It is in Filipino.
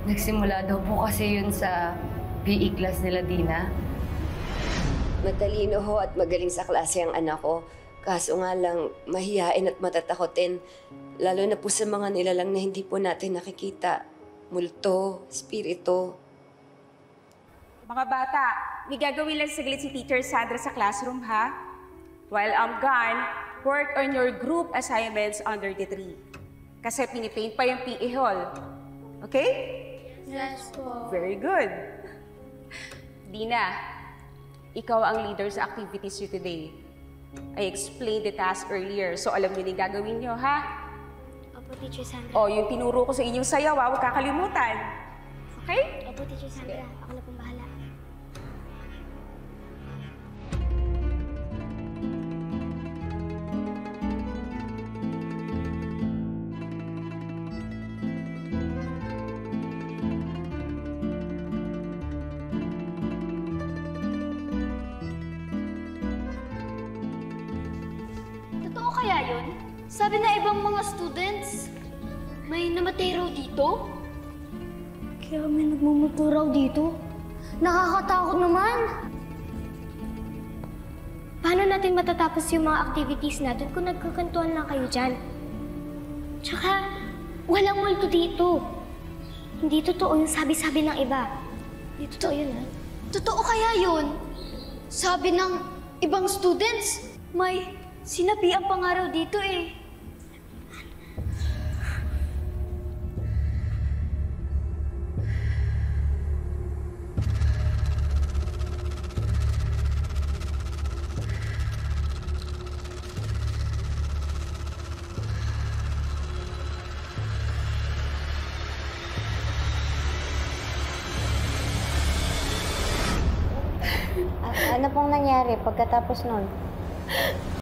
Nagsimula daw po kasi yun sa PE class nila, Dina. Matalino ho at magaling sa klase ang anak ko. Kaso nga lang, mahihain at matatakotin. Lalo na po sa mga nilalang na hindi po natin nakikita. Multo, spirito. Mga bata, may gagawin lang saglit si Teacher Sandra sa classroom, ha? While I'm gone, work on your group assignments under the tree. Kasi pinipaint pa yung PE hall. Okay? Yes po. Very good. Dina, ikaw ang leader sa activities you today. I explained the task earlier, so alam niyo din gagawin niyo, ha? Opo, Teacher Sandra. O, yung tinuro ko sa inyong sayaw, huwag kakalimutan. Okay? Opo, Teacher Sandra. Ako na pong bahala. Totoo kaya yun? Sabi na ibang mga students, may namatay raw dito? Kaya may nagmumuto raw dito. Nakakatakot naman. Paano natin matatapos yung mga activities natin kung nagkakantuan lang kayo dyan? Tsaka, walang multo dito. Hindi totoo yung sabi-sabi ng iba. Hindi totoo yun, ha? Totoo kaya yun? Sabi ng ibang students, may sinabihan pa nga raw dito eh. Ano pong nangyari pagkatapos nun?